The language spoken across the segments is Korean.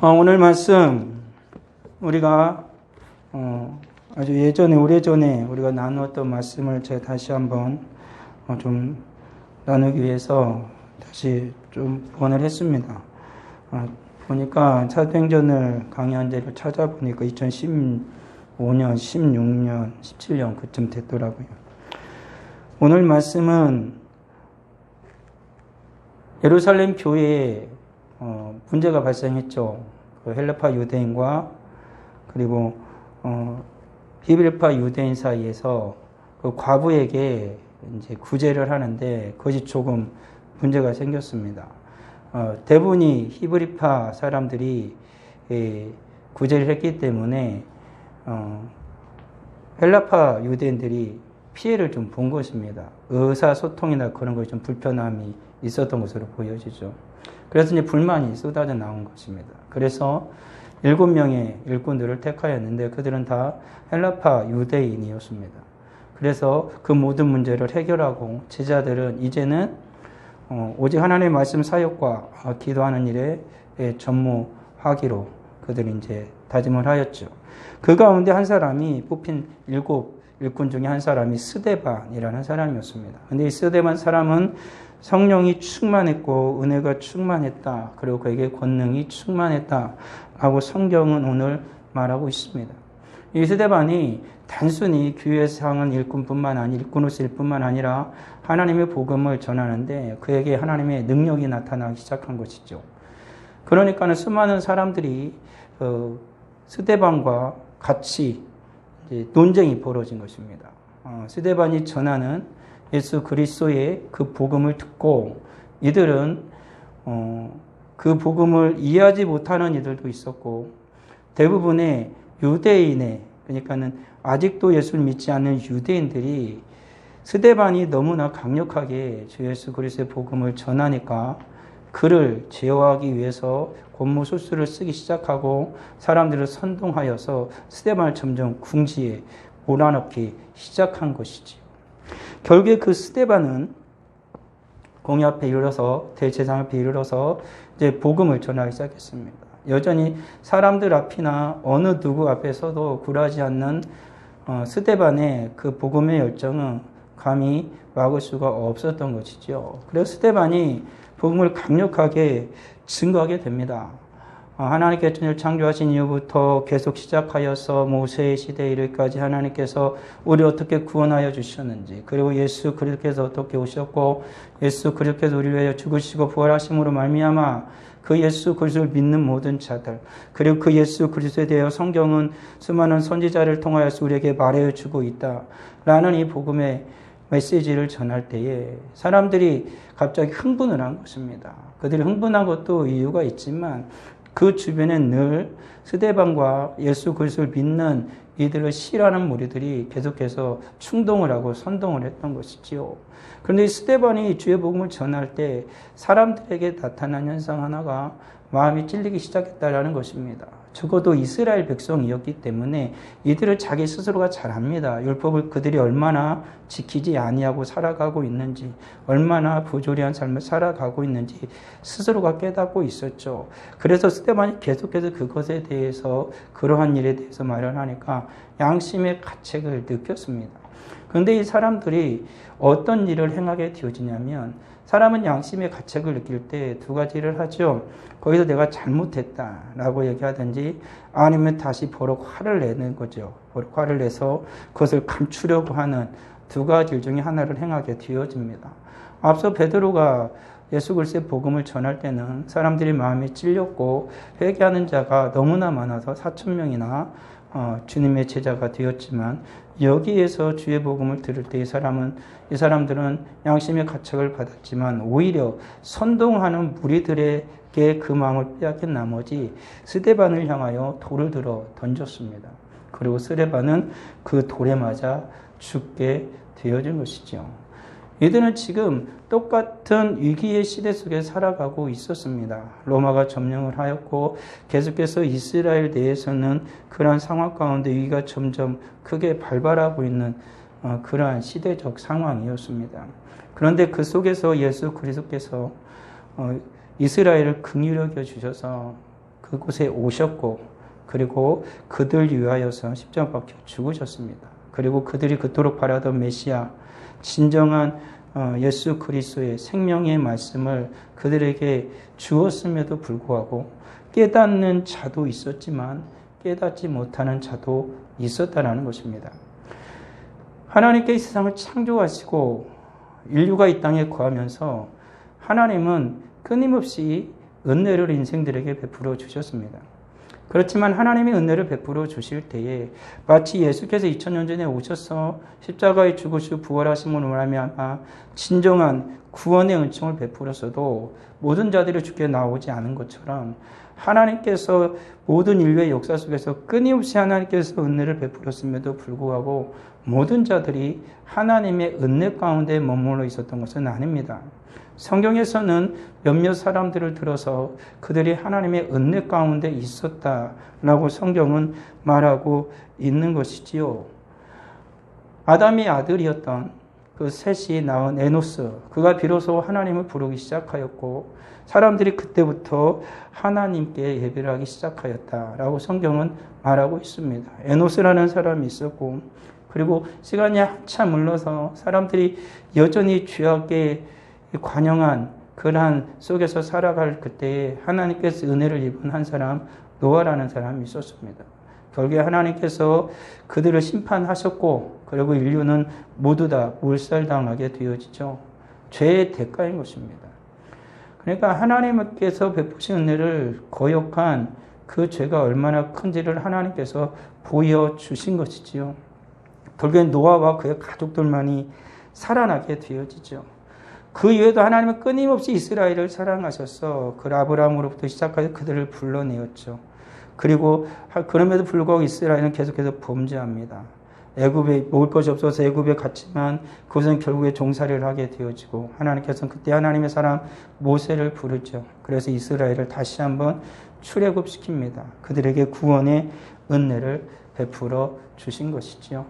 오늘 말씀 우리가 아주 오래전에 우리가 나누었던 말씀을 제가 다시 한번 좀 나누기 위해서 다시 좀 번을 했습니다. 보니까 사도행전을 강의한 데를 찾아보니까 2015년, 16년, 17년 그쯤 됐더라고요. 오늘 말씀은 예루살렘 교회에 문제가 발생했죠. 그 헬라파 유대인과 그리고 히브리파 유대인 사이에서 그 과부에게 이제 구제를 하는데 그것이 조금 문제가 생겼습니다. 대부분이 히브리파 사람들이 구제를 했기 때문에 헬라파 유대인들이 피해를 좀 본 것입니다. 의사소통이나 그런 것이 좀 불편함이 있었던 것으로 보여지죠. 그래서 이제 불만이 쏟아져 나온 것입니다. 그래서 7명의 일꾼들을 택하였는데 그들은 다 헬라파 유대인이었습니다. 그래서 그 모든 문제를 해결하고 제자들은 이제는 오직 하나님의 말씀 사역과 기도하는 일에 전무하기로 그들이 이제 다짐을 하였죠. 그 가운데 한 사람이 뽑힌 7 일꾼 중에 한 사람이 스데반이라는 사람이었습니다. 근데 이 스데반 사람은 성령이 충만했고 은혜가 충만했다. 그리고 그에게 권능이 충만했다. 라고 성경은 오늘 말하고 있습니다. 이 스데반이 단순히 교회에서 향한 일꾼으로서 일뿐만 아니라 하나님의 복음을 전하는데 그에게 하나님의 능력이 나타나기 시작한 것이죠. 그러니까는 수많은 사람들이 스데반과 같이 이제 논쟁이 벌어진 것입니다. 스데반이 전하는 예수 그리스도의 그 복음을 듣고 이들은 그 복음을 이해하지 못하는 이들도 있었고 대부분의 유대인의 그러니까는 아직도 예수를 믿지 않는 유대인들이 스데반이 너무나 강력하게 주 예수 그리스도의 복음을 전하니까 그를 제어하기 위해서 권모술수를 쓰기 시작하고 사람들을 선동하여서 스데반을 점점 궁지에 몰아넣기 시작한 것이지. 결국에 그 스데반은 공의 앞에 이르러서 대제사장 앞에 이르러서 이제 복음을 전하기 시작했습니다. 여전히 사람들 앞이나 어느 누구 앞에서도 굴하지 않는 스데반의 그 복음의 열정은 감히 막을 수가 없었던 것이죠. 그래서 스데반이 복음을 강력하게 증거하게 됩니다. 하나님께서 천지를 창조하신 이후부터 계속 시작하여서 모세의 시대에 이르기까지 하나님께서 우리를 어떻게 구원하여 주셨는지, 그리고 예수 그리스도께서 어떻게 오셨고 예수 그리스도께서 우리를 위하여 죽으시고 부활하심으로 말미암아 그 예수 그리스도를 믿는 모든 자들, 그리고 그 예수 그리스도에 대하여 성경은 수많은 선지자를 통하여서 우리에게 말하여 주고 있다라는 이 복음의 메시지를 전할 때에 사람들이 갑자기 흥분을 한 것입니다. 그들이 흥분한 것도 이유가 있지만 그 주변에 늘 스데반과 예수 그리스도를 믿는 이들을 싫어하는 무리들이 계속해서 충동을 하고 선동을 했던 것이지요. 그런데 이 스데반이 주의 복음을 전할 때 사람들에게 나타난 현상 하나가 마음이 찔리기 시작했다라는 것입니다. 적어도 이스라엘 백성이었기 때문에 이들을 자기 스스로가 잘 압니다. 율법을 그들이 얼마나 지키지 아니하고 살아가고 있는지, 얼마나 부조리한 삶을 살아가고 있는지 스스로가 깨닫고 있었죠. 그래서 스데반이 계속해서 그것에 대해서 그러한 일에 대해서 말을 하니까 양심의 가책을 느꼈습니다. 그런데 이 사람들이 어떤 일을 행하게 되어지냐면 사람은 양심의 가책을 느낄 때 2가지를 하죠. 거기서 내가 잘못했다라고 얘기하든지 아니면 다시 버럭 화를 내는 거죠. 버럭 화를 내서 그것을 감추려고 하는 2가지 일 중에 하나를 행하게 되어집니다. 앞서 베드로가 예수 그리스도의 복음을 전할 때는 사람들이 마음이 찔렸고 회개하는 자가 너무나 많아서 4,000명이나 주님의 제자가 되었지만 여기에서 주의 복음을 들을 때 이 사람들은 양심의 가책을 받았지만 오히려 선동하는 무리들에게 그 마음을 빼앗긴 나머지 스데반을 향하여 돌을 들어 던졌습니다. 그리고 스데반은 그 돌에 맞아 죽게 되어진 것이죠. 이들은 지금 똑같은 위기의 시대 속에 살아가고 있었습니다. 로마가 점령을 하였고 계속해서 이스라엘 내에서는 그러한 상황 가운데 위기가 점점 크게 발발하고 있는 그러한 시대적 상황이었습니다. 그런데 그 속에서 예수 그리스도께서 이스라엘을 긍휼히 여겨 주셔서 그곳에 오셨고 그리고 그들 위하여서 십자가 박혀 죽으셨습니다. 그리고 그들이 그토록 바라던 메시아, 진정한 예수 그리스도의 생명의 말씀을 그들에게 주었음에도 불구하고 깨닫는 자도 있었지만 깨닫지 못하는 자도 있었다는 것입니다. 하나님께 이 세상을 창조하시고 인류가 이 땅에 거하면서 하나님은 끊임없이 은혜를 인생들에게 베풀어 주셨습니다. 그렇지만 하나님이 은혜를 베풀어 주실 때에 마치 예수께서 2000년 전에 오셔서 십자가에 죽으시고 부활하심으로 말미암아 진정한 구원의 은총을 베풀었어도 모든 자들이 주께 나오지 않은 것처럼 하나님께서 모든 인류의 역사 속에서 끊임없이 하나님께서 은혜를 베풀었음에도 불구하고 모든 자들이 하나님의 은혜 가운데 머물러 있었던 것은 아닙니다. 성경에서는 몇몇 사람들을 들어서 그들이 하나님의 은혜 가운데 있었다라고 성경은 말하고 있는 것이지요. 아담의 아들이었던 그 셋이 낳은 에노스, 그가 비로소 하나님을 부르기 시작하였고 사람들이 그때부터 하나님께 예배를 하기 시작하였다라고 성경은 말하고 있습니다. 에노스라는 사람이 있었고 그리고 시간이 한참 흘러서 사람들이 여전히 죄악에 관영한 그러한 속에서 살아갈 그때에 하나님께서 은혜를 입은 한 사람, 노아라는 사람이 있었습니다. 결국에 하나님께서 그들을 심판하셨고 그리고 인류는 모두 다 몰살당하게 되어지죠. 죄의 대가인 것입니다. 그러니까 하나님께서 베푸신 은혜를 거역한 그 죄가 얼마나 큰지를 하나님께서 보여주신 것이지요. 결국에 노아와 그의 가족들만이 살아나게 되어지죠. 그 이외에도 하나님은 끊임없이 이스라엘을 사랑하셔서 그 아브라함으로부터 시작해서 그들을 불러내었죠. 그리고 그럼에도 불구하고 이스라엘은 계속해서 범죄합니다. 애굽에 먹을 것이 없어서 애굽에 갔지만 그것은 결국에 종살이를 하게 되어지고 하나님께서는 그때 하나님의 사람 모세를 부르죠. 그래서 이스라엘을 다시 한번 출애굽시킵니다. 그들에게 구원의 은혜를 베풀어 주신 것이지요.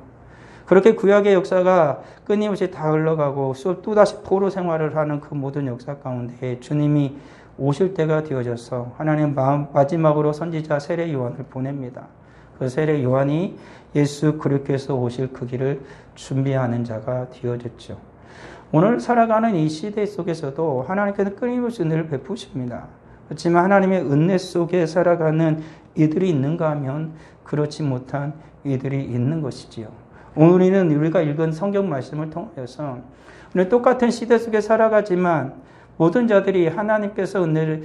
그렇게 구약의 역사가 끊임없이 다 흘러가고 또다시 포로 생활을 하는 그 모든 역사 가운데 주님이 오실 때가 되어져서 하나님 마지막으로 선지자 세례 요한을 보냅니다. 그 세례 요한이 예수 그리스도께서 오실 그 길을 준비하는 자가 되어졌죠. 오늘 살아가는 이 시대 속에서도 하나님께서 끊임없이 은혜를 베푸십니다. 그렇지만 하나님의 은혜 속에 살아가는 이들이 있는가 하면 그렇지 못한 이들이 있는 것이지요. 오늘은 우리가 읽은 성경 말씀을 통해서 똑같은 시대 속에 살아가지만 모든 자들에게 하나님께서 은혜를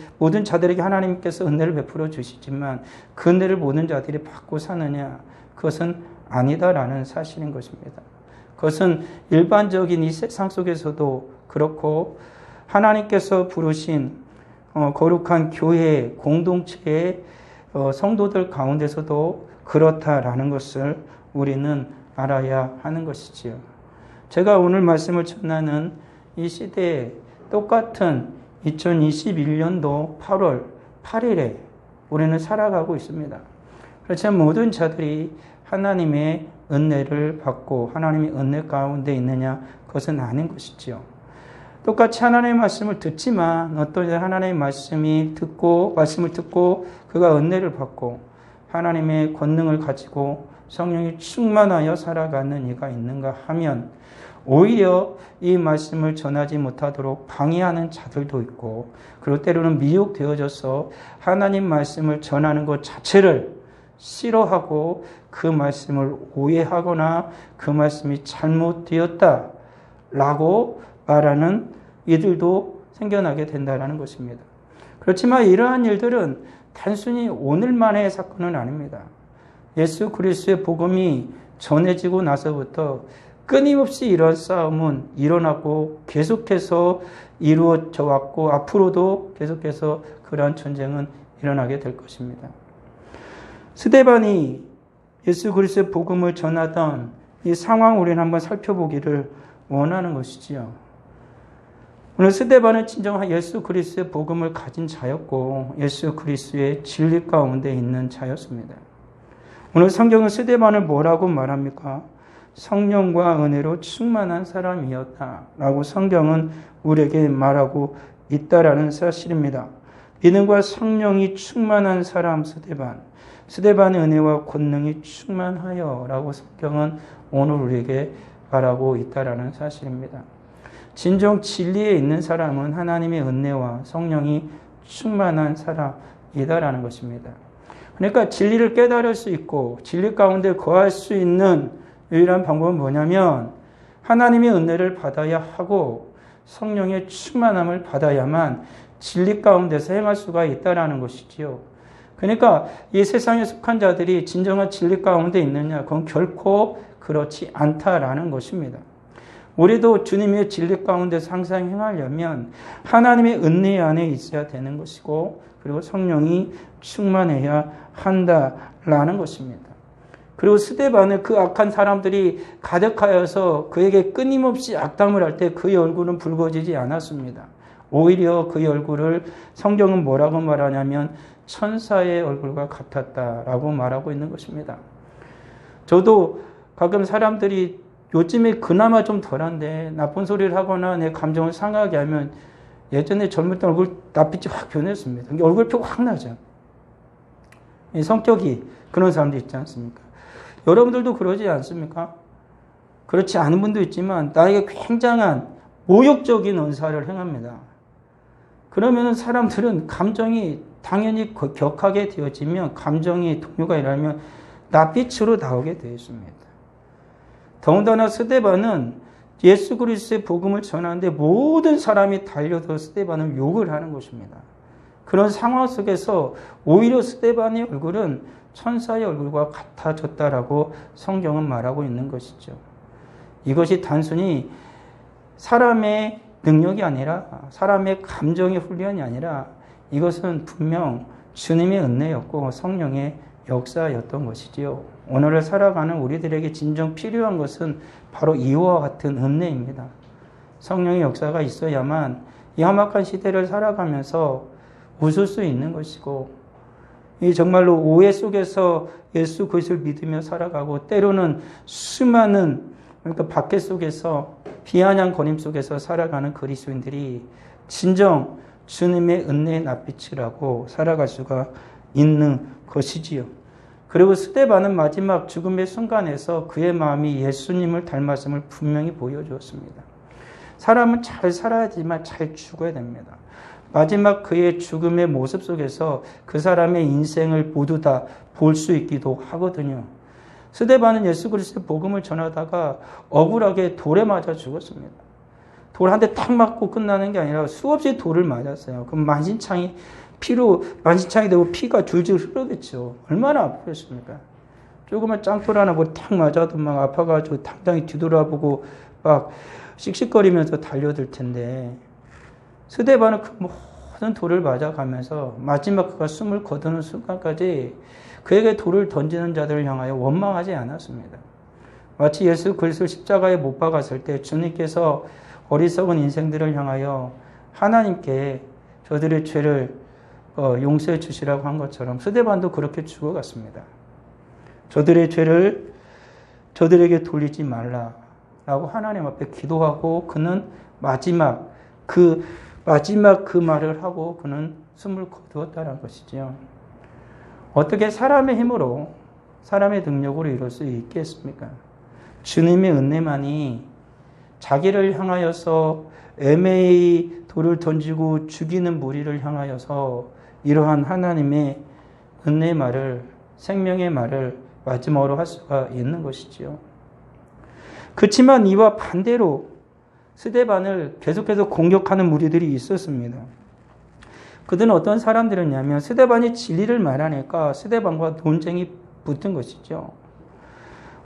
베풀어 주시지만 그 은혜를 모든 자들이 받고 사느냐? 그것은 아니다라는 사실인 것입니다. 그것은 일반적인 이 세상 속에서도 그렇고 하나님께서 부르신 거룩한 교회 공동체의 성도들 가운데서도 그렇다라는 것을 우리는 알아야 하는 것이지요. 제가 오늘 말씀을 전하는 이 시대에 똑같은 2021년도 8월 8일에 우리는 살아가고 있습니다. 그렇지만 모든 자들이 하나님의 은혜를 받고 하나님의 은혜 가운데 있느냐? 그것은 아닌 것이지요. 똑같이 하나님의 말씀을 듣지만 어떤 하나님의 말씀을 듣고 그가 은혜를 받고 하나님의 권능을 가지고 성령이 충만하여 살아가는 이가 있는가 하면 오히려 이 말씀을 전하지 못하도록 방해하는 자들도 있고 그리고 때로는 미혹되어져서 하나님 말씀을 전하는 것 자체를 싫어하고 그 말씀을 오해하거나 그 말씀이 잘못되었다라고 말하는 이들도 생겨나게 된다는 것입니다. 그렇지만 이러한 일들은 단순히 오늘만의 사건은 아닙니다. 예수 그리스도의 복음이 전해지고 나서부터 끊임없이 이런 싸움은 일어나고 계속해서 이루어져 왔고 앞으로도 계속해서 그러한 전쟁은 일어나게 될 것입니다. 스데반이 예수 그리스도의 복음을 전하던 이 상황을 우리는 한번 살펴보기를 원하는 것이지요. 오늘 스데반은 진정한 예수 그리스도의 복음을 가진 자였고 예수 그리스도의 진리 가운데 있는 자였습니다. 오늘 성경은 스데반을 뭐라고 말합니까? 성령과 은혜로 충만한 사람이었다라고 성경은 우리에게 말하고 있다라는 사실입니다. 믿음과 성령이 충만한 사람 스데반. 스데반의 은혜와 권능이 충만하여 라고 성경은 오늘 우리에게 말하고 있다라는 사실입니다. 진정 진리에 있는 사람은 하나님의 은혜와 성령이 충만한 사람이다라는 것입니다. 그러니까 진리를 깨달을 수 있고 진리 가운데 거할 수 있는 유일한 방법은 뭐냐면 하나님의 은혜를 받아야 하고 성령의 충만함을 받아야만 진리 가운데서 행할 수가 있다라는 것이지요. 그러니까 이 세상에 속한 자들이 진정한 진리 가운데 있느냐? 그건 결코 그렇지 않다라는 것입니다. 우리도 주님의 진리 가운데서 항상 행하려면 하나님의 은혜 안에 있어야 되는 것이고 그리고 성령이 충만해야 한다라는 것입니다. 그리고 스데반은 그 악한 사람들이 가득하여서 그에게 끊임없이 악담을 할 때 그의 얼굴은 붉어지지 않았습니다. 오히려 그의 얼굴을 성경은 뭐라고 말하냐면 천사의 얼굴과 같았다라고 말하고 있는 것입니다. 저도 가끔 사람들이 요즘에 그나마 좀 덜한데 나쁜 소리를 하거나 내 감정을 상하게 하면 예전에 젊을 때 얼굴 낯빛이 확 변했습니다. 얼굴표가 확 나죠. 성격이 그런 사람도 있지 않습니까? 여러분들도 그러지 않습니까? 그렇지 않은 분도 있지만 나에게 굉장한 모욕적인 언사를 행합니다. 그러면 사람들은 감정이 당연히 격하게 되어지면 감정이 동요가 일어나면 낯빛으로 나오게 되어 있습니다. 더군다나 스데반은 예수 그리스도의 복음을 전하는데 모든 사람이 달려들어 스데반을 욕을 하는 것입니다. 그런 상황 속에서 오히려 스데반의 얼굴은 천사의 얼굴과 같아졌다라고 성경은 말하고 있는 것이죠. 이것이 단순히 사람의 능력이 아니라 사람의 감정의 훈련이 아니라 이것은 분명 주님의 은혜였고 성령의 역사였던 것이지요. 오늘을 살아가는 우리들에게 진정 필요한 것은 바로 이와 같은 은혜입니다. 성령의 역사가 있어야만 이 험악한 시대를 살아가면서 웃을 수 있는 것이고 이 정말로 오해 속에서 예수 그리스도를 믿으며 살아가고 때로는 수많은 그러니까 박해 속에서 비아냥거림 속에서 살아가는 그리스도인들이 진정 주님의 은혜의 낯빛이라고 살아갈 수가 있는 것이지요. 그리고 스데반은 마지막 죽음의 순간에서 그의 마음이 예수님을 닮았음을 분명히 보여주었습니다. 사람은 잘 살아야지만 잘 죽어야 됩니다. 마지막 그의 죽음의 모습 속에서 그 사람의 인생을 모두 다 볼 수 있기도 하거든요. 스데반은 예수 그리스도의 복음을 전하다가 억울하게 돌에 맞아 죽었습니다. 돌 한 대 탁 맞고 끝나는 게 아니라 수없이 돌을 맞았어요. 그럼 만신창이 되고 피가 줄줄 흐르겠죠. 얼마나 아프겠습니까? 조그만 짱돌 하나 뭐 탁 맞아도 막 아파가지고 당당히 뒤돌아보고 막 씩씩거리면서 달려들 텐데 스데반은 그 모든 돌을 맞아가면서 마지막 그가 숨을 거두는 순간까지 그에게 돌을 던지는 자들을 향하여 원망하지 않았습니다. 마치 예수 그리스도를 십자가에 못 박았을 때 주님께서 어리석은 인생들을 향하여 하나님께 저들의 죄를 용서해 주시라고 한 것처럼 스데반도 그렇게 죽어갔습니다. 저들의 죄를 저들에게 돌리지 말라라고 하나님 앞에 기도하고 그는 마지막 그 말을 하고 그는 숨을 거두었다는 것이지요. 어떻게 사람의 힘으로 사람의 능력으로 이룰 수 있겠습니까? 주님의 은혜만이 자기를 향하여서 애매히 돌을 던지고 죽이는 무리를 향하여서 이러한 하나님의 은혜의 말을 생명의 말을 마지막으로 할 수가 있는 것이지요. 그렇지만 이와 반대로 스데반을 계속해서 공격하는 무리들이 있었습니다. 그들은 어떤 사람들이었냐면 스데반이 진리를 말하니까 스데반과 논쟁이 붙은 것이죠.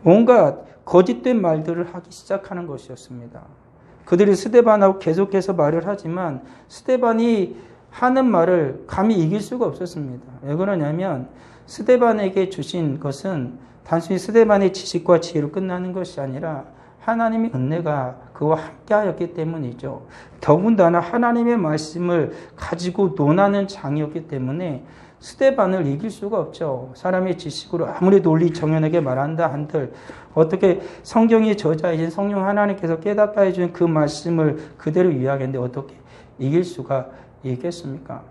온갖 거짓된 말들을 하기 시작하는 것이었습니다. 그들이 스데반하고 계속해서 말을 하지만 스데반이 하는 말을 감히 이길 수가 없었습니다. 왜 그러냐면 스데반에게 주신 것은 단순히 스데반의 지식과 지혜로 끝나는 것이 아니라 하나님의 은혜가 그와 함께하였기 때문이죠. 더군다나 하나님의 말씀을 가지고 논하는 장이었기 때문에 스데반을 이길 수가 없죠. 사람의 지식으로 아무리 논리 정연하게 말한다 한들 어떻게 성경의 저자이신 성령 하나님께서 깨닫게 해준 그 말씀을 그대로 이야기했는데 어떻게 이길 수가 있겠습니까?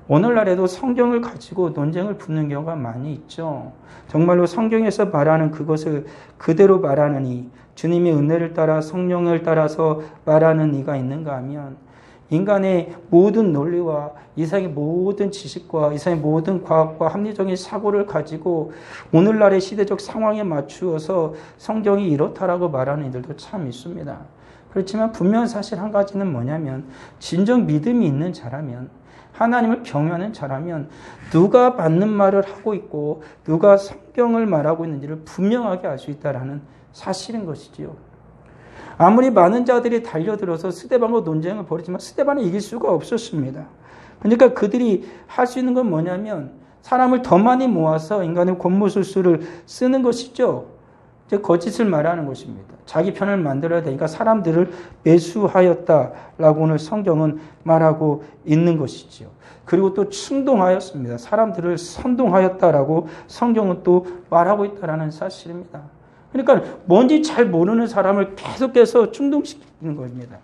오늘날에도 성경을 가지고 논쟁을 붙는 경우가 많이 있죠. 정말로 성경에서 말하는 그것을 그대로 말하느니, 주님의 은혜를 따라 성령을 따라서 말하는 이가 있는가 하면, 인간의 모든 논리와 이상의 모든 지식과 이상의 모든 과학과 합리적인 사고를 가지고 오늘날의 시대적 상황에 맞추어서 성경이 이렇다라고 말하는 이들도 참 있습니다. 그렇지만 분명한 사실 한 가지는 뭐냐면, 진정 믿음이 있는 자라면, 하나님을 경외하는 자라면 누가 맞는 말을 하고 있고 누가 성경을 말하고 있는지를 분명하게 알 수 있다는 사실인 것이지요. 아무리 많은 자들이 달려들어서 스데반과 논쟁을 벌이지만 스데반은 이길 수가 없었습니다. 그러니까 그들이 할 수 있는 건 뭐냐면 사람을 더 많이 모아서 인간의 권모술수를 쓰는 것이죠. 이제 거짓을 말하는 것입니다. 자기 편을 만들어야 되니까 사람들을 매수하였다라고 오늘 성경은 말하고 있는 것이지요. 그리고 또 충동하였습니다. 사람들을 선동하였다라고 성경은 또 말하고 있다라는 사실입니다. 그러니까 뭔지 잘 모르는 사람을 계속해서 충동시키는 겁니다.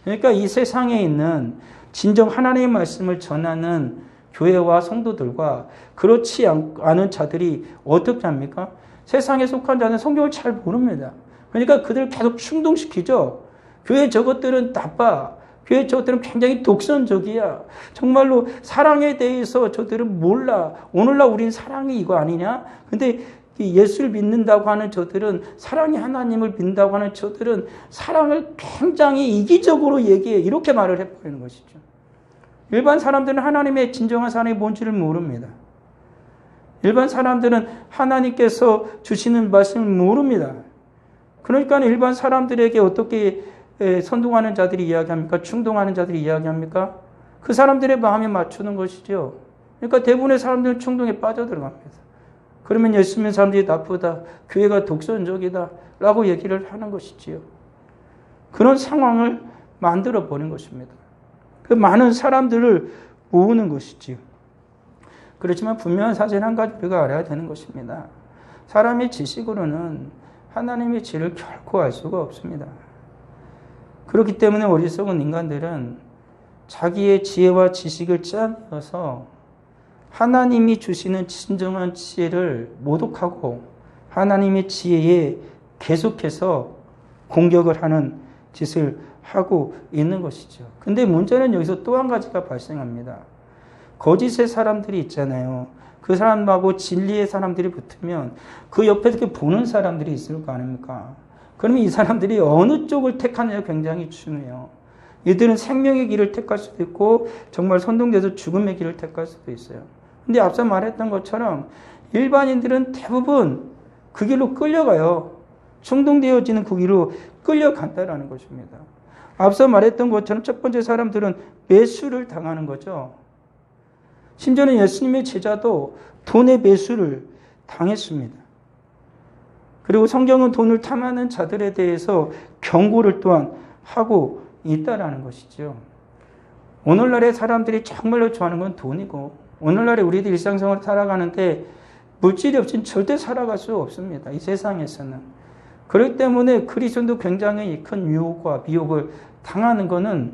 그러니까 이 세상에 있는 진정 하나님의 말씀을 전하는 교회와 성도들과 그렇지 않은 자들이 어떻게 합니까? 세상에 속한 자는 성경을 잘 모릅니다. 그러니까 그들을 계속 충동시키죠. 교회 저것들은 나빠. 교회 저것들은 굉장히 독선적이야. 정말로 사랑에 대해서 저들은 몰라. 오늘날 우린 사랑이 이거 아니냐? 근데 예수를 믿는다고 하는 저들은, 사랑이 하나님을 믿는다고 하는 저들은 사랑을 굉장히 이기적으로 얘기해. 이렇게 말을 해버리는 것이죠. 일반 사람들은 하나님의 진정한 사랑이 뭔지를 모릅니다. 일반 사람들은 하나님께서 주시는 말씀을 모릅니다. 그러니까 일반 사람들에게 어떻게 선동하는 자들이 이야기합니까? 충동하는 자들이 이야기합니까? 그 사람들의 마음에 맞추는 것이죠. 그러니까 대부분의 사람들은 충동에 빠져들어갑니다. 그러면 예수 믿는 사람들이 나쁘다, 교회가 독선적이다 라고 얘기를 하는 것이지요. 그런 상황을 만들어버린 것입니다. 그 많은 사람들을 모으는 것이지요. 그렇지만 분명한 사실 한 가지 우리가 알아야 되는 것입니다. 사람의 지식으로는 하나님의 지혜를 결코 알 수가 없습니다. 그렇기 때문에 어리석은 인간들은 자기의 지혜와 지식을 짜내어서 하나님이 주시는 진정한 지혜를 모독하고 하나님의 지혜에 계속해서 공격을 하는 짓을 하고 있는 것이죠. 근데 문제는 여기서 또 한 가지가 발생합니다. 거짓의 사람들이 있잖아요. 그 사람하고 진리의 사람들이 붙으면 그 옆에서 이렇게 보는 사람들이 있을 거 아닙니까? 그러면 이 사람들이 어느 쪽을 택하느냐가 굉장히 중요해요. 이들은 생명의 길을 택할 수도 있고 정말 선동돼서 죽음의 길을 택할 수도 있어요. 근데 앞서 말했던 것처럼 일반인들은 대부분 그 길로 끌려가요. 충동되어지는 그 길로 끌려간다라는 것입니다. 앞서 말했던 것처럼 첫 번째 사람들은 매수를 당하는 거죠. 심지어는 예수님의 제자도 돈의 매수를 당했습니다. 그리고 성경은 돈을 탐하는 자들에 대해서 경고를 또한 하고 있다라는 것이죠. 오늘날의 사람들이 정말로 좋아하는 건 돈이고, 오늘날에 우리들 일상생활을 살아가는데 물질이 없이는 절대 살아갈 수 없습니다. 이 세상에서는. 그렇기 때문에 그리스도도 굉장히 큰 유혹과 미혹을 당하는 것은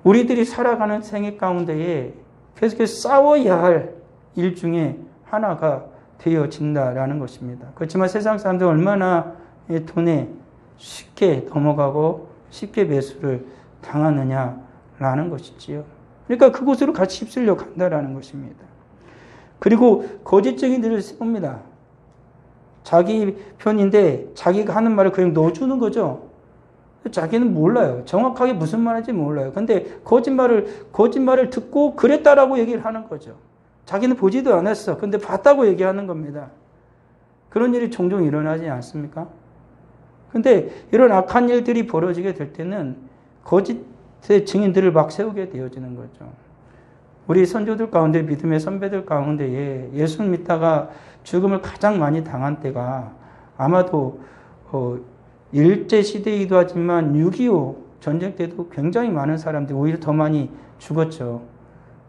우리들이 살아가는 생애 가운데에 계속해서 싸워야 할 일 중에 하나가 되어진다라는 것입니다. 그렇지만 세상 사람들은 얼마나 돈에 쉽게 넘어가고 쉽게 매수를 당하느냐라는 것이지요. 그러니까 그곳으로 같이 휩쓸려 간다라는 것입니다. 그리고 거짓 증인들을 세웁니다. 자기 편인데 자기가 하는 말을 그냥 넣어주는 거죠. 자기는 몰라요. 정확하게 무슨 말인지 몰라요. 근데 거짓말을 듣고 그랬다라고 얘기를 하는 거죠. 자기는 보지도 않았어. 근데 봤다고 얘기하는 겁니다. 그런 일이 종종 일어나지 않습니까? 근데 이런 악한 일들이 벌어지게 될 때는 거짓의 증인들을 막 세우게 되어지는 거죠. 우리 선조들 가운데, 믿음의 선배들 가운데에 예수를 믿다가 죽음을 가장 많이 당한 때가 아마도 일제시대이기도 하지만 6.25 전쟁 때도 굉장히 많은 사람들이 오히려 더 많이 죽었죠.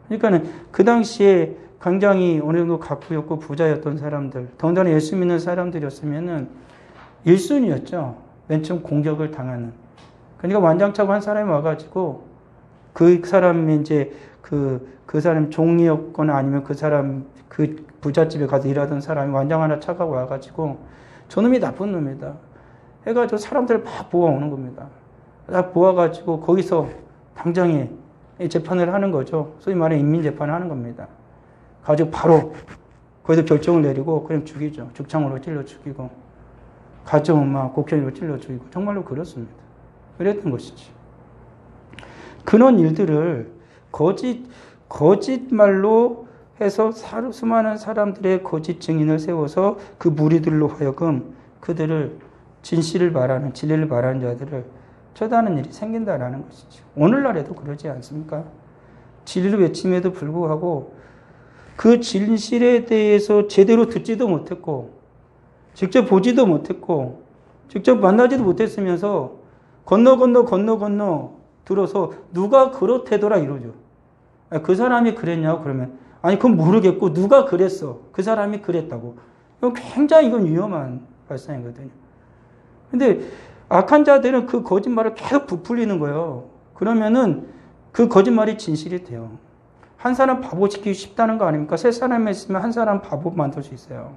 그러니까 그 당시에 굉장히 어느 정도 각부였고 부자였던 사람들, 더군다나 예수 믿는 사람들이었으면은 1순위였죠. 맨 처음 공격을 당하는. 그러니까 완장차고 한 사람이 와가지고 그 사람이 이제 그 사람 종이었거나 아니면 그 사람 그 부잣집에 가서 일하던 사람이 완장 하나 차가고 와가지고 저놈이 나쁜 놈이다 해가지고 사람들을 막 모아오는 겁니다. 딱 모아가지고 거기서 당장에 재판을 하는 거죠. 소위 말해 인민재판을 하는 겁니다. 가지고 바로 거기서 결정을 내리고 그냥 죽이죠. 죽창으로 찔러 죽이고 가정은 막 곡괭이로 찔러 죽이고 정말로 그렇습니다. 그랬던 것이지. 그런 일들을 거짓말로 해서 수많은 사람들의 거짓 증인을 세워서 그 무리들로 하여금 그들을 진실을 말하는 진리를 말하는 자들을 처단하는 일이 생긴다라는 것이죠. 오늘날에도 그러지 않습니까? 진리를 외침에도 불구하고 그 진실에 대해서 제대로 듣지도 못했고 직접 보지도 못했고 직접 만나지도 못했으면서 건너 들어서 누가 그렇대더라 이러죠. 그 사람이 그랬냐고 그러면 아니 그건 모르겠고 누가 그랬어. 그 사람이 그랬다고. 이건 굉장히 위험한 발상이거든요. 근데 악한 자들은 그 거짓말을 계속 부풀리는 거예요. 그러면은 그 거짓말이 진실이 돼요. 한 사람 바보 시키기 쉽다는 거 아닙니까? 세 사람이 있으면 한 사람 바보 만들 수 있어요.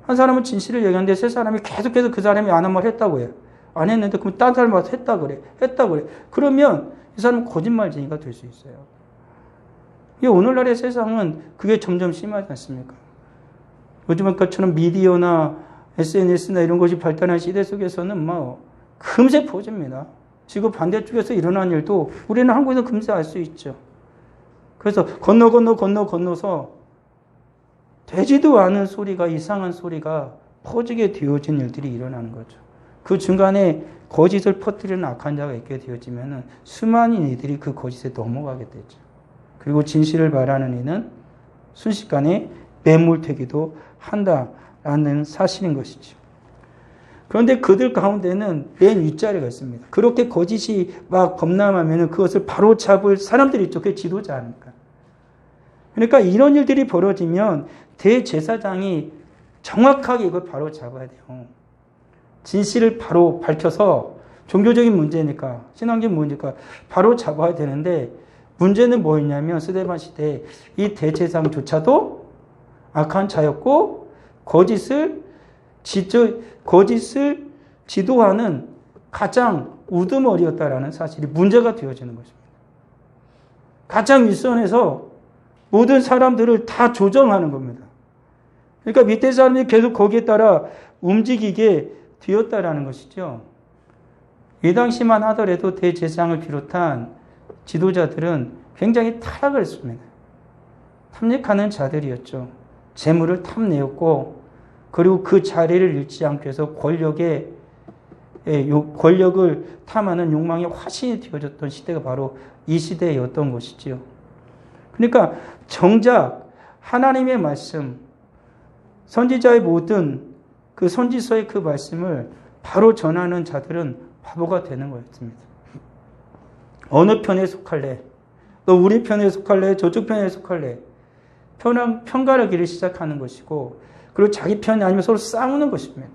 한 사람은 진실을 얘기하는데 세 사람이 계속해서 그 사람이 안 한 말 했다고 해요. 안 했는데 그럼 딴 사람 와서 했다 그래. 그러면 이 사람은 거짓말쟁이가 될 수 있어요. 오늘날의 세상은 그게 점점 심하지 않습니까? 요즘 것처럼 미디어나 SNS나 이런 것이 발달한 시대 속에서는 금세 퍼집니다. 지구 반대쪽에서 일어난 일도 우리는 한국에서 금세 알 수 있죠. 그래서 건너서 되지도 않은 소리가 이상한 소리가 퍼지게 되어진 일들이 일어나는 거죠. 그 중간에 거짓을 퍼뜨리는 악한 자가 있게 되어지면 수많은 이들이 그 거짓에 넘어가게 되죠. 그리고 진실을 말하는 이는 순식간에 매몰되기도 한다라는 사실인 것이죠. 그런데 그들 가운데는 맨 윗자리가 있습니다. 그렇게 거짓이 막 범람하면 그것을 바로잡을 사람들이 있죠. 그게 지도자 아닙니까? 그러니까 이런 일들이 벌어지면 대제사장이 정확하게 이걸 바로잡아야 돼요. 진실을 바로 밝혀서 종교적인 문제니까 신앙적인 문제니까 바로 잡아야 되는데 문제는 뭐였냐면 스데반 시대에 이 대제사장조차도 악한 자였고 거짓을 지도하는 가장 우두머리였다라는 사실이 문제가 되어지는 것입니다. 가장 윗선에서 모든 사람들을 다 조정하는 겁니다. 그러니까 밑에 사람이 계속 거기에 따라 움직이게 되었다라는 것이죠. 이 당시만 하더라도 대제사장을 비롯한 지도자들은 굉장히 타락을 했습니다. 탐닉하는 자들이었죠. 재물을 탐내었고 그리고 그 자리를 잃지 않기 위해서 권력을 탐하는 욕망의 화신이 되어졌던 시대가 바로 이 시대였던 것이지요. 그러니까 정작 하나님의 말씀, 선지자의 모든 그 선지서의 그 말씀을 바로 전하는 자들은 바보가 되는 거였습니다. 어느 편에 속할래? 너 우리 편에 속할래? 저쪽 편에 속할래? 편가르기를 시작하는 것이고 그리고 자기 편이 아니면 서로 싸우는 것입니다.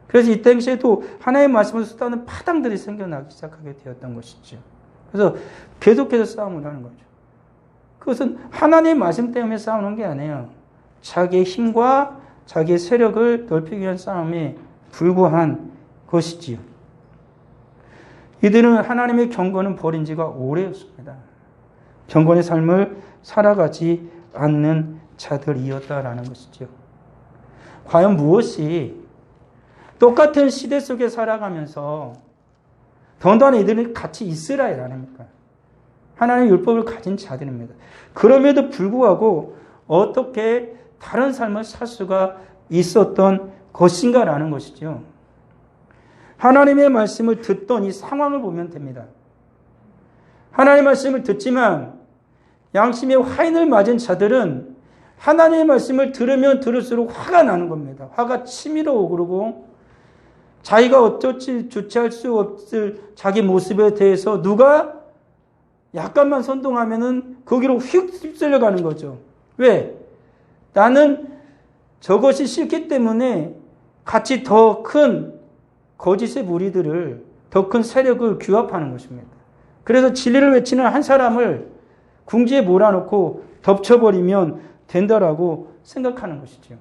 그래서 이 당시에도 하나님의 말씀을 쏟아는 파당들이 생겨나기 시작하게 되었던 것이죠. 그래서 계속해서 싸움을 하는 거죠. 그것은 하나님의 말씀 때문에 싸우는 게 아니에요. 자기의 힘과 자기의 세력을 넓히기 위한 싸움에 불과한 것이지요. 이들은 하나님의 경건은 버린 지가 오래였습니다. 경건의 삶을 살아가지 않는 자들이었다라는 것이죠. 과연 무엇이 똑같은 시대 속에 살아가면서 더군다나 이들은 같이 이스라엘 아닙니까? 하나님의 율법을 가진 자들입니다. 그럼에도 불구하고 어떻게 다른 삶을 살 수가 있었던 것인가라는 것이죠. 하나님의 말씀을 듣던 이 상황을 보면 됩니다. 하나님의 말씀을 듣지만 양심의 화인을 맞은 자들은 하나님의 말씀을 들으면 들을수록 화가 나는 겁니다. 화가 치밀어 오르고 자기가 어쩔지 주체할 수 없을 자기 모습에 대해서 누가 약간만 선동하면은 거기로 휙 휩쓸려 가는 거죠. 왜? 나는 저것이 싫기 때문에 같이 더 큰 거짓의 무리들을 더 큰 세력을 규합하는 것입니다. 그래서 진리를 외치는 한 사람을 궁지에 몰아넣고 덮쳐버리면 된다라고 생각하는 것이죠.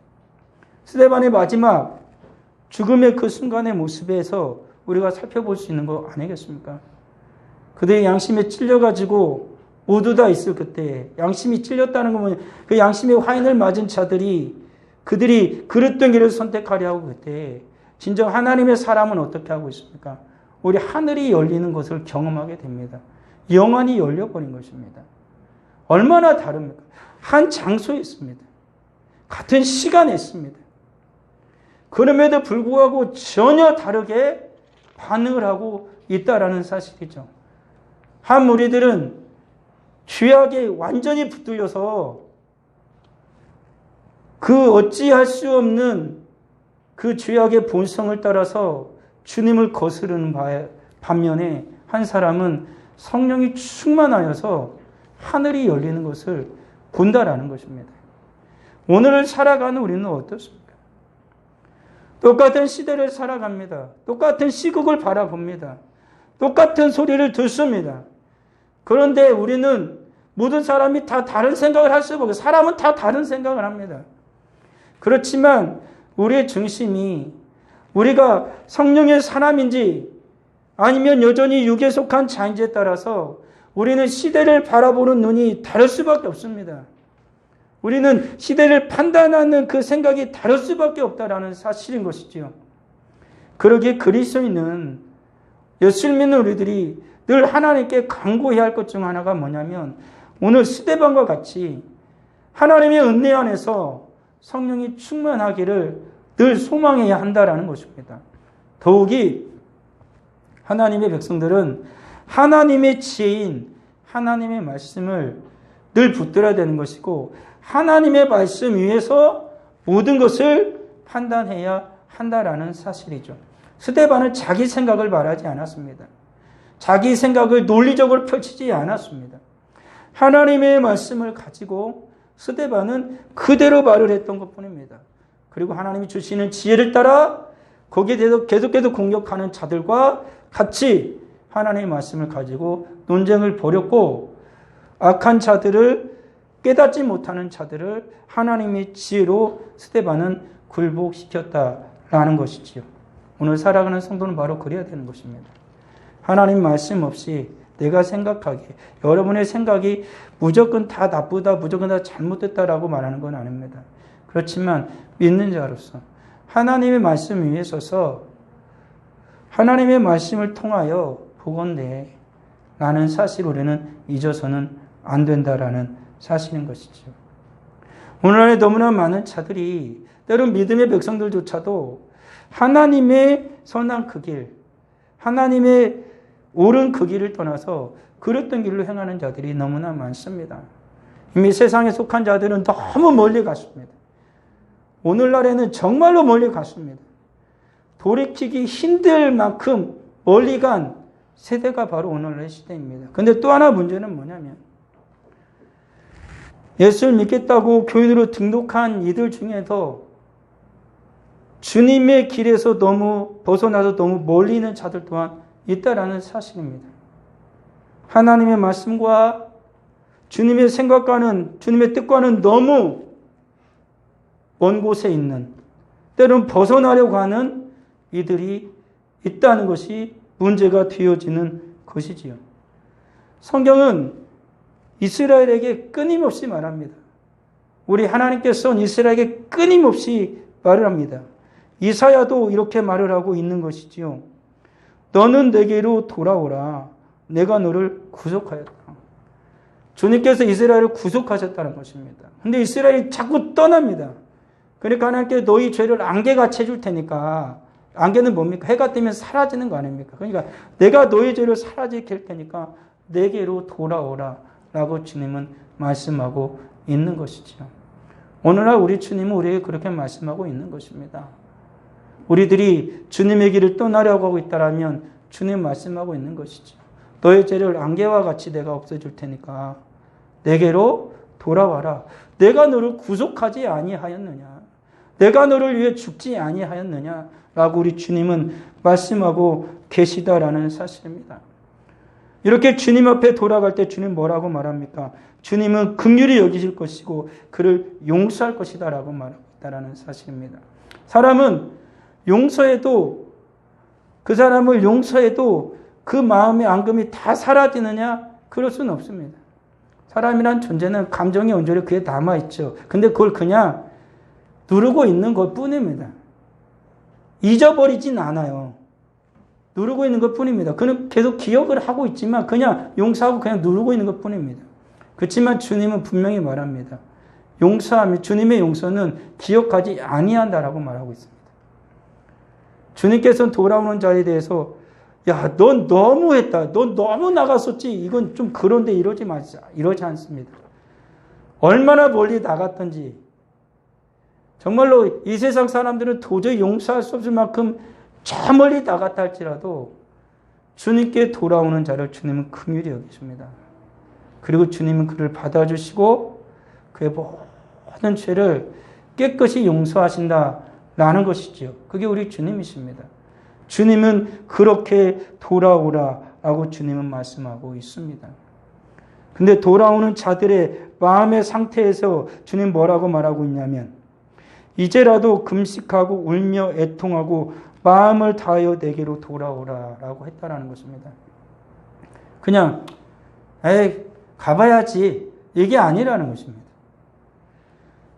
스데반의 마지막 죽음의 그 순간의 모습에서 우리가 살펴볼 수 있는 거 아니겠습니까? 그들의 양심에 찔려가지고 모두 다 있을 그때, 양심이 찔렸다는 건 그 양심의 화인을 맞은 자들이 그들이 그릇된 길을 선택하려 하고 그때 진정 하나님의 사람은 어떻게 하고 있습니까? 우리 하늘이 열리는 것을 경험하게 됩니다. 영안이 열려버린 것입니다. 얼마나 다릅니까? 한 장소에 있습니다. 같은 시간에 있습니다. 그럼에도 불구하고 전혀 다르게 반응을 하고 있다라는 사실이죠. 한 무리들은 죄악에 완전히 붙들려서 그 어찌할 수 없는 그 죄악의 본성을 따라서 주님을 거스르는 반면에 한 사람은 성령이 충만하여서 하늘이 열리는 것을 본다라는 것입니다. 오늘을 살아가는 우리는 어떻습니까? 똑같은 시대를 살아갑니다. 똑같은 시국을 바라봅니다. 똑같은 소리를 듣습니다. 그런데 우리는 모든 사람이 다 다른 생각을 할 수 없고 사람은 다 다른 생각을 합니다. 그렇지만 우리의 중심이 우리가 성령의 사람인지 아니면 여전히 육에 속한 자인지에 따라서 우리는 시대를 바라보는 눈이 다를 수밖에 없습니다. 우리는 시대를 판단하는 그 생각이 다를 수밖에 없다라는 사실인 것이지요. 그러기에 그리스도인은 예수를 믿는 우리들이 늘 하나님께 간구해야 할 것 중 하나가 뭐냐면 오늘 스데반과 같이 하나님의 은혜 안에서 성령이 충만하기를 늘 소망해야 한다라는 것입니다. 더욱이 하나님의 백성들은 하나님의 지혜인 하나님의 말씀을 늘 붙들어야 되는 것이고 하나님의 말씀 위에서 모든 것을 판단해야 한다라는 사실이죠. 스데반은 자기 생각을 말하지 않았습니다. 자기 생각을 논리적으로 펼치지 않았습니다. 하나님의 말씀을 가지고 스데반은 그대로 말을 했던 것뿐입니다. 그리고 하나님이 주시는 지혜를 따라 거기에 대해서 계속해서 공격하는 자들과 같이 하나님의 말씀을 가지고 논쟁을 벌였고 악한 자들을 깨닫지 못하는 자들을 하나님의 지혜로 스데반은 굴복시켰다라는 것이지요. 오늘 살아가는 성도는 바로 그래야 되는 것입니다. 하나님 말씀 없이 내가 생각하기에 여러분의 생각이 무조건 다 나쁘다, 무조건 다 잘못됐다라고 말하는 건 아닙니다. 그렇지만 믿는 자로서 하나님의 말씀 위에 서서 하나님의 말씀을 통하여 보건대 라는 사실 우리는 잊어서는 안 된다라는 사실인 것이죠. 오늘날에 너무나 많은 자들이 때론 믿음의 백성들조차도 하나님의 선한 그 길, 하나님의 옳은 그 길을 떠나서 그릇된 길로 행하는 자들이 너무나 많습니다. 이미 세상에 속한 자들은 너무 멀리 갔습니다. 오늘날에는 정말로 멀리 갔습니다. 돌이키기 힘들 만큼 멀리 간 세대가 바로 오늘날의 시대입니다. 그런데 또 하나 문제는 뭐냐면 예수를 믿겠다고 교인으로 등록한 이들 중에도 주님의 길에서 너무 벗어나서 너무 멀리 있는 자들 또한 있다라는 사실입니다. 하나님의 말씀과 주님의 생각과는 주님의 뜻과는 너무 먼 곳에 있는 때로는 벗어나려고 하는 이들이 있다는 것이 문제가 되어지는 것이지요. 성경은 이스라엘에게 끊임없이 말합니다. 우리 하나님께서 이스라엘에게 끊임없이 말을 합니다. 이사야도 이렇게 말을 하고 있는 것이지요. 너는 내게로 돌아오라. 내가 너를 구속하였다. 주님께서 이스라엘을 구속하셨다는 것입니다. 그런데 이스라엘이 자꾸 떠납니다. 그러니까 하나님께 너희 죄를 안개같이 해줄 테니까, 안개는 뭡니까? 해가 뜨면 사라지는 거 아닙니까? 그러니까 내가 너희 죄를 사라지게 할 테니까 내게로 돌아오라 라고 주님은 말씀하고 있는 것이죠. 오늘날 우리 주님은 우리에게 그렇게 말씀하고 있는 것입니다. 우리들이 주님의 길을 떠나려고 하고 있다면 주님 말씀하고 있는 것이죠. 너의 죄를 안개와 같이 내가 없애줄 테니까 내게로 돌아와라. 내가 너를 구속하지 아니하였느냐? 내가 너를 위해 죽지 아니하였느냐? 라고 우리 주님은 말씀하고 계시다라는 사실입니다. 이렇게 주님 앞에 돌아갈 때 주님 뭐라고 말합니까? 주님은 긍휼히 여기실 것이고 그를 용서할 것이다 라고 말하고 있다는 사실입니다. 사람은 용서해도, 그 사람을 용서해도 그 마음의 앙금이 다 사라지느냐? 그럴 수는 없습니다. 사람이란 존재는 감정의 온졸이 그에 남아있죠. 근데 그걸 그냥 누르고 있는 것 뿐입니다. 잊어버리진 않아요. 누르고 있는 것 뿐입니다. 그는 계속 기억을 하고 있지만 그냥 용서하고 그냥 누르고 있는 것 뿐입니다. 그렇지만 주님은 분명히 말합니다. 용서하면, 주님의 용서는 기억하지 아니한다라고 말하고 있습니다. 주님께서는 돌아오는 자에 대해서 야, 넌 너무했다. 넌 너무 나갔었지. 이건 좀 그런데 이러지 마자. 이러지 않습니다. 얼마나 멀리 나갔던지. 정말로 이 세상 사람들은 도저히 용서할 수 없을 만큼 저 멀리 나갔다 할지라도 주님께 돌아오는 자를 주님은 긍휼히 여기십니다. 그리고 주님은 그를 받아주시고 그의 모든 죄를 깨끗이 용서하신다라는 것이지요. 그게 우리 주님이십니다. 주님은 그렇게 돌아오라라고 주님은 말씀하고 있습니다. 근데 돌아오는 자들의 마음의 상태에서 주님 뭐라고 말하고 있냐면 이제라도 금식하고 울며 애통하고 마음을 다하여 내게로 돌아오라라고 했다라는 것입니다. 그냥 가봐야지 이게 아니라는 것입니다.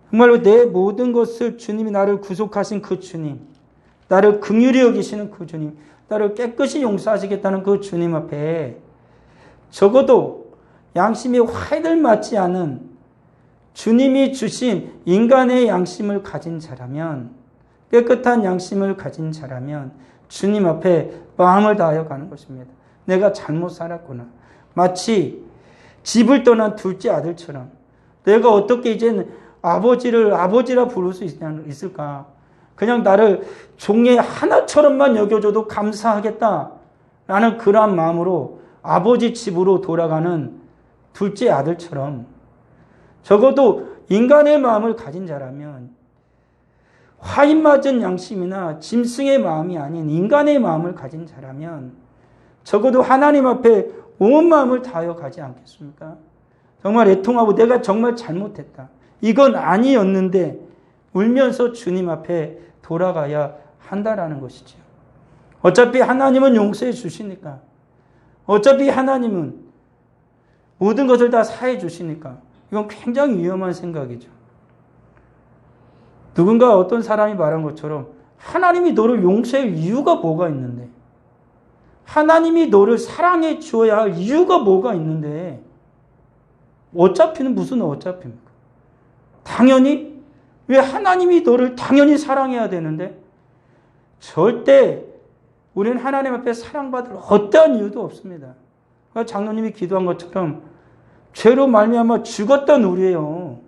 정말로 내 모든 것을 주님이 나를 구속하신 그 주님, 나를 긍휼히 여기시는 그 주님, 나를 깨끗이 용서하시겠다는 그 주님 앞에 적어도 양심이 화이들 맞지 않은 주님이 주신 인간의 양심을 가진 자라면, 깨끗한 양심을 가진 자라면 주님 앞에 마음을 다하여 가는 것입니다. 내가 잘못 살았구나. 마치 집을 떠난 둘째 아들처럼 내가 어떻게 이제는 아버지라 부를 수 있을까? 그냥 나를 종의 하나처럼만 여겨줘도 감사하겠다라는 그러한 마음으로 아버지 집으로 돌아가는 둘째 아들처럼 적어도 인간의 마음을 가진 자라면 화인 맞은 양심이나 짐승의 마음이 아닌 인간의 마음을 가진 자라면 적어도 하나님 앞에 온 마음을 다하여 가지 않겠습니까? 정말 애통하고 내가 정말 잘못했다. 이건 아니었는데 울면서 주님 앞에 돌아가야 한다라는 것이죠. 어차피 하나님은 용서해 주시니까. 어차피 하나님은 모든 것을 다 사해 주시니까. 이건 굉장히 위험한 생각이죠. 누군가 어떤 사람이 말한 것처럼 하나님이 너를 용서할 이유가 뭐가 있는데, 하나님이 너를 사랑해 주어야 할 이유가 뭐가 있는데 어차피는 무슨 어차피입니까? 당연히 왜 하나님이 너를 당연히 사랑해야 되는데 절대 우리는 하나님 앞에 사랑받을 어떠한 이유도 없습니다. 장로님이 기도한 것처럼 죄로 말미암아 죽었던 우리예요.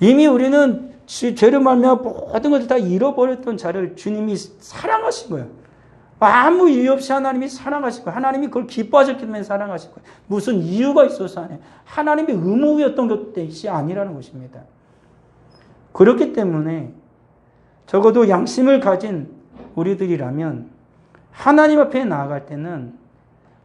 이미 우리는 죄로 말미암아 모든 것을 다 잃어버렸던 자를 주님이 사랑하신 거예요. 아무 이유 없이 하나님이 사랑하신 거예요. 하나님이 그걸 기뻐하셨기 때문에 사랑하신 거예요. 무슨 이유가 있어서 아니에요. 하나님의 의무였던 것이 아니라는 것입니다. 그렇기 때문에 적어도 양심을 가진 우리들이라면 하나님 앞에 나아갈 때는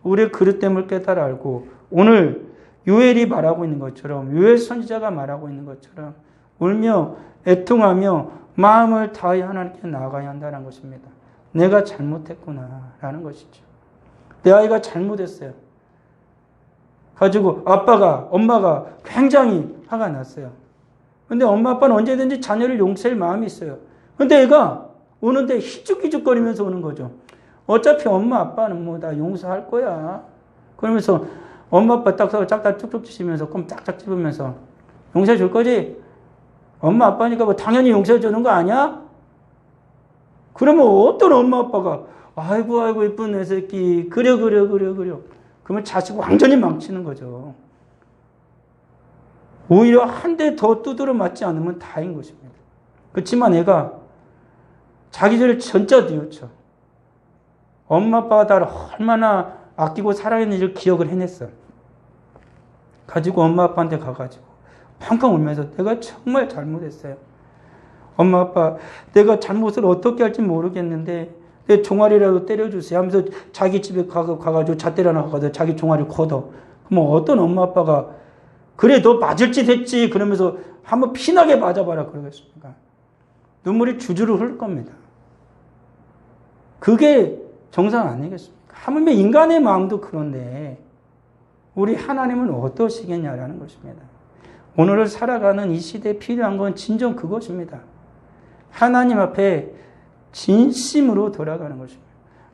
우리의 그릇됨을 깨달아 알고 오늘 요엘이 말하고 있는 것처럼, 요엘 선지자가 말하고 있는 것처럼 울며 애통하며 마음을 다하여 하나님께 나아가야 한다는 것입니다. 내가 잘못했구나 라는 것이죠. 내 아이가 잘못했어요. 가지고 엄마가 굉장히 화가 났어요. 근데 엄마 아빠는 언제든지 자녀를 용서할 마음이 있어요. 근데 애가 오는데 희죽희죽거리면서 오는 거죠. 어차피 엄마 아빠는 뭐 다 용서할 거야. 그러면서 엄마 아빠 짝딱 쭉쭉 치시면서 껌 짝짝 찝으면서 용서해 줄 거지? 엄마 아빠니까 뭐 당연히 용서해 주는 거 아니야? 그러면 어떤 엄마 아빠가 아이고 이쁜 내 새끼 그려 그러면 자식 완전히 망치는 거죠. 오히려 한 대 더 두드려 맞지 않으면 다인 것입니다. 그렇지만 애가 자기 죄를 진짜 뉘우쳐. 엄마 아빠가 나를 얼마나 아끼고 사랑했는지를 기억을 해냈어. 가지고 엄마 아빠한테 가가지고 펑펑 울면서 내가 정말 잘못했어요. 엄마 아빠 내가 잘못을 어떻게 할지 모르겠는데 내 종아리라도 때려주세요 하면서 자기 집에 가가지고 잣대를 하나 가서 자기 종아리 걷어. 그럼 어떤 엄마 아빠가 그래 너 맞을 짓 했지 그러면서 한번 피나게 맞아봐라 그러겠습니까? 눈물이 주주로 흐를 겁니다. 그게 정상 아니겠습니까? 하물며 인간의 마음도 그런데 우리 하나님은 어떠시겠냐라는 것입니다. 오늘을 살아가는 이 시대에 필요한 건 진정 그것입니다. 하나님 앞에 진심으로 돌아가는 것입니다.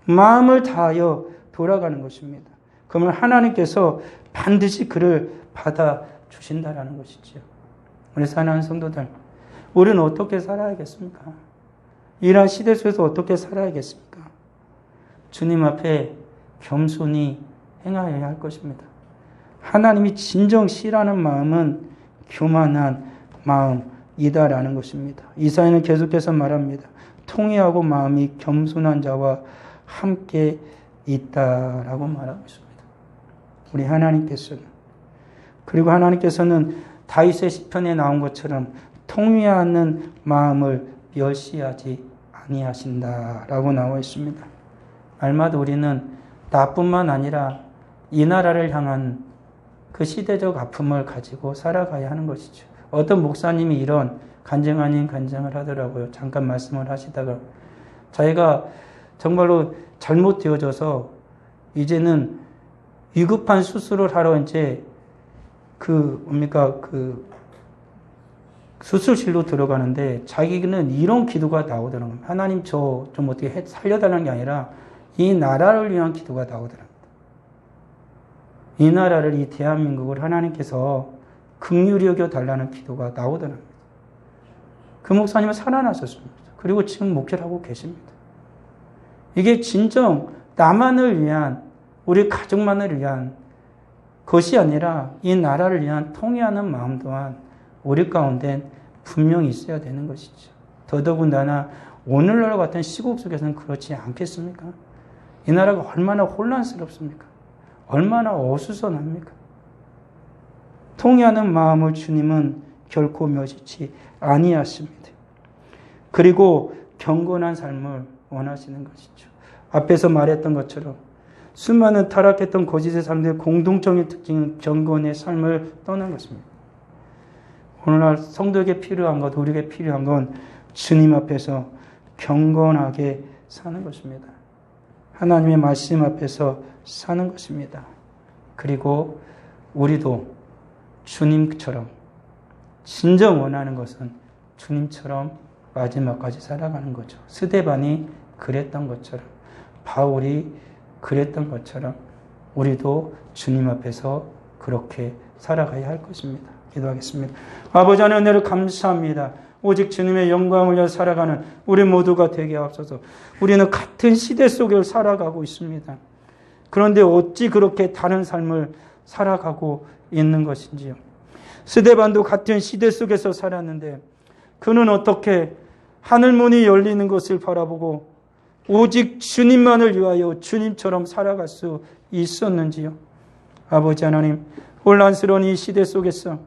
마음을 다하여 돌아가는 것입니다. 그러면 하나님께서 반드시 그를 받아주신다라는 것이지요. 우리 사랑하는 성도들, 우리는 어떻게 살아야겠습니까? 이러한 시대 속에서 어떻게 살아야겠습니까? 주님 앞에 겸손히 행하여야 할 것입니다. 하나님이 진정 싫어하는 마음은 교만한 마음이다라는 것입니다. 이사야는 계속해서 말합니다. 통회하고 마음이 겸손한 자와 함께 있다라고 말하고 있습니다. 우리 하나님께서는 그리고 하나님께서는 다윗의 시편에 나온 것처럼 통회하는 마음을 멸시하지 아니하신다라고 나와 있습니다. 날마다 우리는 나뿐만 아니라 이 나라를 향한 그 시대적 아픔을 가지고 살아가야 하는 것이죠. 어떤 목사님이 이런 간증 아닌 간증을 하더라고요. 잠깐 말씀을 하시다가 자기가 정말로 잘못되어져서 이제는 위급한 수술을 하러 이제 수술실로 들어가는데 자기는 이런 기도가 나오더라고요. 하나님 저 좀 어떻게 살려달라는 게 아니라 이 나라를 위한 기도가 나오더랍니다. 이 나라를, 이 대한민국을 하나님께서 긍휼히 여겨 달라는 기도가 나오더랍니다. 그 목사님은 살아나셨습니다. 그리고 지금 목회를 하고 계십니다. 이게 진정 나만을 위한, 우리 가족만을 위한 것이 아니라 이 나라를 위한 통회하는 마음 또한 우리 가운데 분명히 있어야 되는 것이죠. 더더군다나 오늘날 같은 시국 속에서는 그렇지 않겠습니까? 이 나라가 얼마나 혼란스럽습니까? 얼마나 어수선합니까? 통회하는 마음을 주님은 결코 멸시치 아니하십니다. 그리고 경건한 삶을 원하시는 것이죠. 앞에서 말했던 것처럼 수많은 타락했던 거짓의 삶들의 공동적인 특징은 경건의 삶을 떠난 것입니다. 오늘날 성도에게 필요한 것, 우리에게 필요한 건 주님 앞에서 경건하게 사는 것입니다. 하나님의 말씀 앞에서 사는 것입니다. 그리고 우리도 주님처럼 진정 원하는 것은 주님처럼 마지막까지 살아가는 거죠. 스데반이 그랬던 것처럼, 바울이 그랬던 것처럼 우리도 주님 앞에서 그렇게 살아가야 할 것입니다. 기도하겠습니다. 아버지 하나님, 은혜를 감사합니다. 오직 주님의 영광을 위해 살아가는 우리 모두가 되게 하옵소서. 우리는 같은 시대 속을 살아가고 있습니다. 그런데 어찌 그렇게 다른 삶을 살아가고 있는 것인지요. 스데반도 같은 시대 속에서 살았는데 그는 어떻게 하늘문이 열리는 것을 바라보고 오직 주님만을 위하여 주님처럼 살아갈 수 있었는지요. 아버지 하나님, 혼란스러운 이 시대 속에서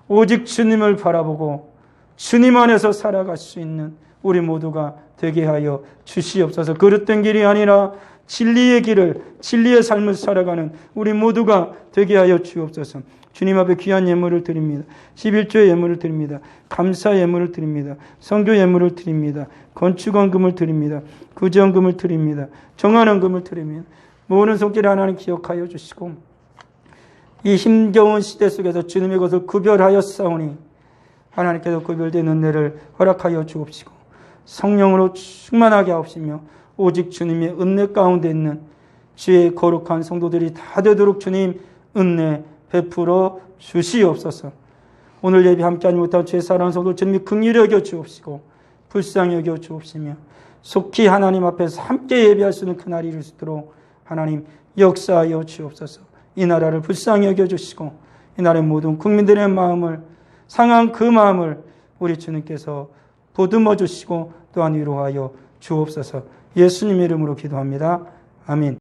오직 주님을 바라보고 주님 안에서 살아갈 수 있는 우리 모두가 되게 하여 주시옵소서. 그릇된 길이 아니라 진리의 길을, 진리의 삶을 살아가는 우리 모두가 되게 하여 주옵소서. 주님 앞에 귀한 예물을 드립니다. 11조의 예물을 드립니다. 감사 예물을 드립니다. 성교 예물을 드립니다. 건축원금을 드립니다. 구제원금을 드립니다. 정한원금을 드립니다. 모든 손길을 하나님 기억하여 주시고 이 힘겨운 시대 속에서 주님의 것을 구별하여 싸우니 하나님께서 구별된 은혜를 허락하여 주옵시고 성령으로 충만하게 하옵시며 오직 주님의 은혜 가운데 있는 주의 거룩한 성도들이 다 되도록 주님 은혜 베풀어 주시옵소서. 오늘 예배 함께하지 못한 주의 사랑하는 성도 주님이 긍휼히 여겨 주옵시고 불쌍히 여겨 주옵시며 속히 하나님 앞에서 함께 예배할 수 있는 그날이 이룰 수 있도록 하나님 역사하여 주옵소서. 이 나라를 불쌍히 여겨 주시고 이 나라의 모든 국민들의 마음을 상한 그 마음을 우리 주님께서 보듬어 주시고 또한 위로하여 주옵소서. 예수님의 이름으로 기도합니다. 아멘.